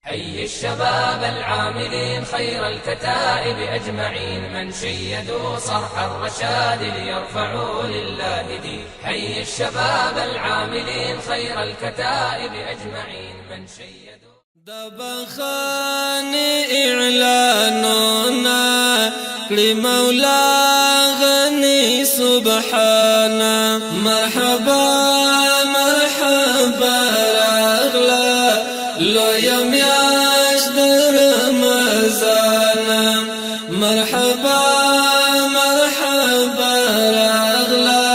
حي الشباب العاملين خير الكتائب أجمعين، من شيدوا صرح الرشاد ليرفعوا لله دين. حي الشباب العاملين خير الكتائب أجمعين، من شيدوا دبخان إعلاننا لمولا غني سبحانه. مرحبا مرحبا رغلا لو يوم يشدر رمضان. مرحبا مرحبا رغلا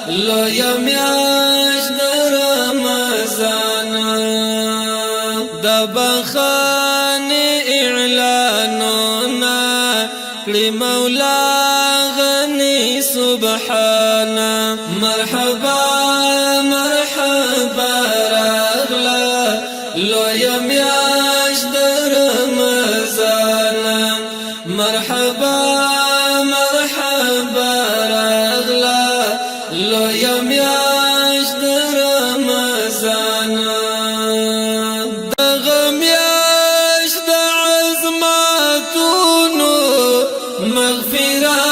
لو يوم يشدر رمضان. دبخان إعلاننا لمولا غني سبحانه. مرحبا مرحبا رغلا لو يوم يشدر رمضان. مرحبا مرحبا رغلا لو يوم يشدر رمضان. دغم يشد عزماتونو مغفرة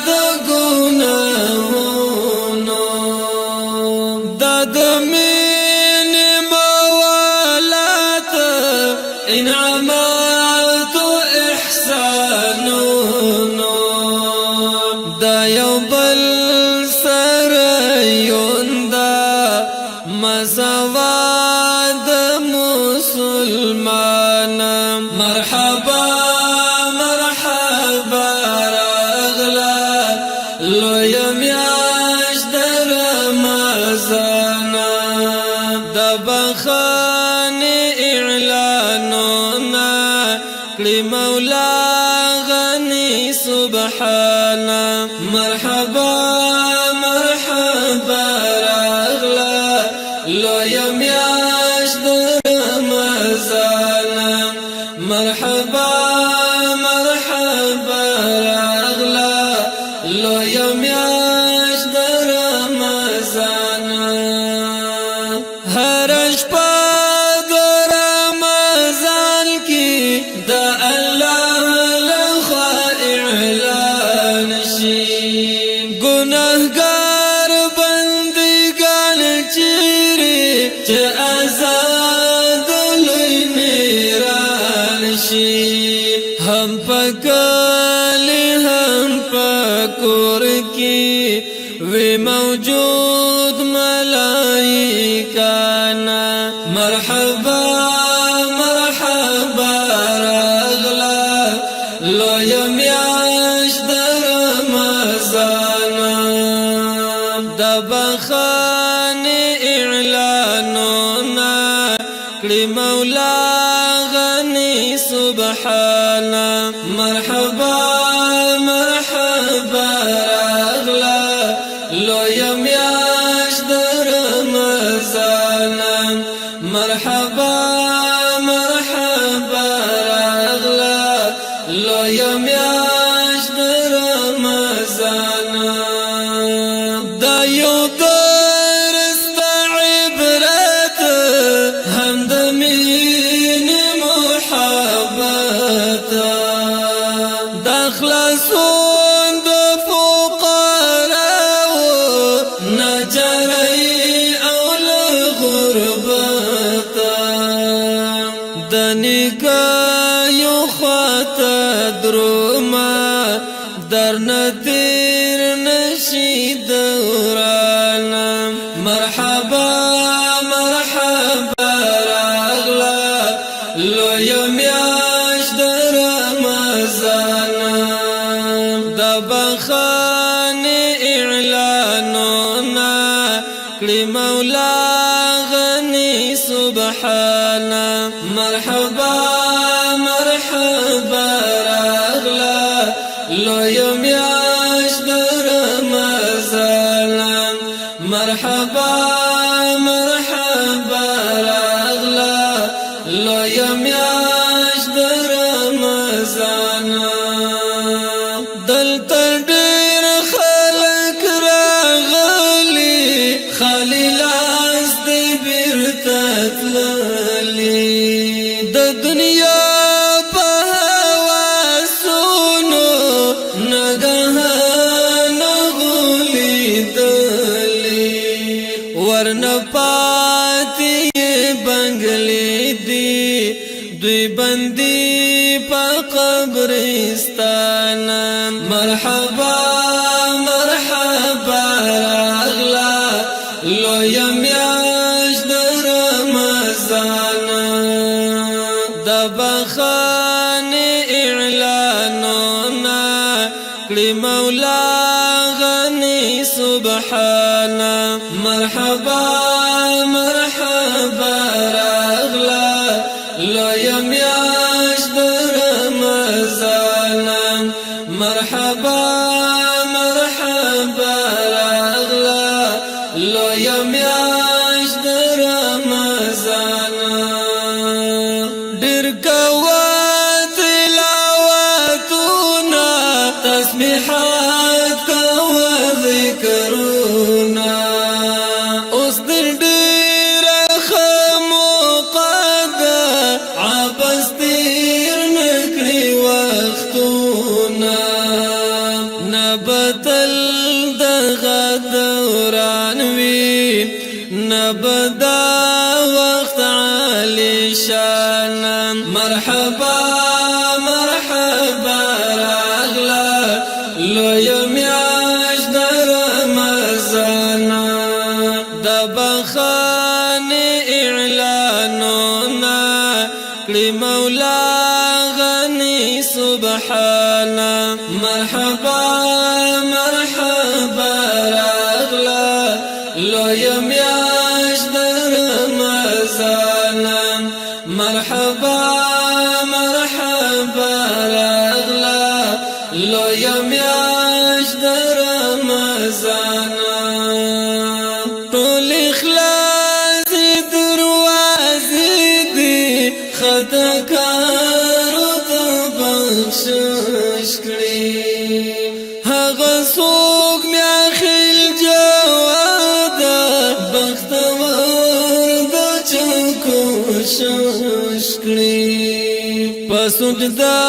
دقونهونو. دادمين موالات انعمات احسانونو. دا يوبل سريون دا مسواد مسلمان. مرحبا مرحبا رغلا لو يوم يشدر رمضان. دبخان إعلاننا لمولا غني سبحانه. مرحبا مرحبا رغلا لو يوم يشدر رمضان. مرحبا مرحبا رغلا لو يوم يشدر رمضان. هر شپه د رمضان کی د الله لخوا اعلان شي. گناهگار بندگان چیرې چې آزاد لوی میران شي. هم پکلی هم پکور کی وی موجود ملائکانا. مرحبا مرحبا رغلا لو يوم يشدر رمضان. دبخان إعلاننا لمولا غني سبحانه. مرحبا مرحبا رغلا لو يوم يشدر رمضان. مرحبا مرحبا رغلا لو يوم يشدر رمضان. دا یو درس عبرت هم د مینې محبت. د خلاصون د فقراو نجرۍ او له غربت. د نکایو خواته درومه درنه تیر نشي دوران. مرحبا مرحبا رغلا لو يوم يشدر رمضان. دبخان إعلاننا لمولا غني سبحانه. مرحبا مرحبا رغلا لو يوم يشدر رمضان. مرحبا مرحبا رغلا لو يوم يشدر رمضان. دلته ډېر خلک راغلي خالي لاس دې بیرته تللي. د دنیا په هواسونو نګهان غولیدلی ورنه پاتې بنګلې دي دوی بندي په قبرستان مرحبا مرحبا راغلا لویه میاشت د رمضان د بخانې اعلانونه کړي مولا غني سبحانه مرحبا مرحبا راغلا لویه میاشت د رمضان مرحبا مرحبا راغلا لویه میاشت د رمضان ډېر کوه تلاوتونه تسبیحات کوه ذکرونه اوس در ډېره ښه موقع ده عبث تېر نه کړي وختونه نه به تل دغه دوران وي نه به دا وخت عالی شان مرحبا مرحبا راغلا لویه میاشت د رمضان د بخانې اعلانونه کړي مولا غني سبحانه مرحبا مرحبا راغلا لویه میاشت د رمضان مرحبا مرحبا راغلا لویه میاشت د رمضان ټول اخلاص دروازې دي خطا کارو ته بخشش کړي هغه څوک میا خیل جواد بختور د کوشش کړي په سجدا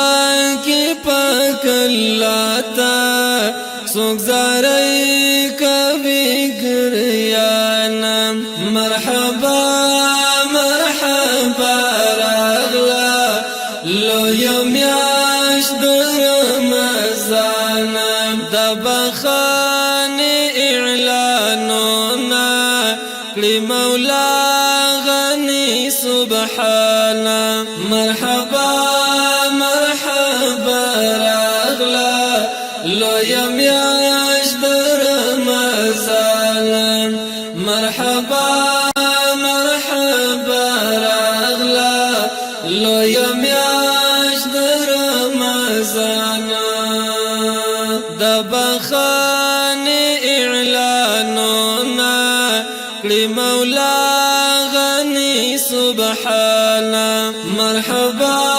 کې پاک الله تا څوک زارای کوي ګریانا مرحبا مرحبا راغلا لویه میاشت د رمضان د بخانې اعلانونه کړي مولا غني سبحانه مرحبا مرحبا راغلا لویه میاشت د رمضان مرحبا مرحبا راغلا لویه میاشت د رمضان د بخانې اعلانونه کړي مولا غني سبحانه مرحبا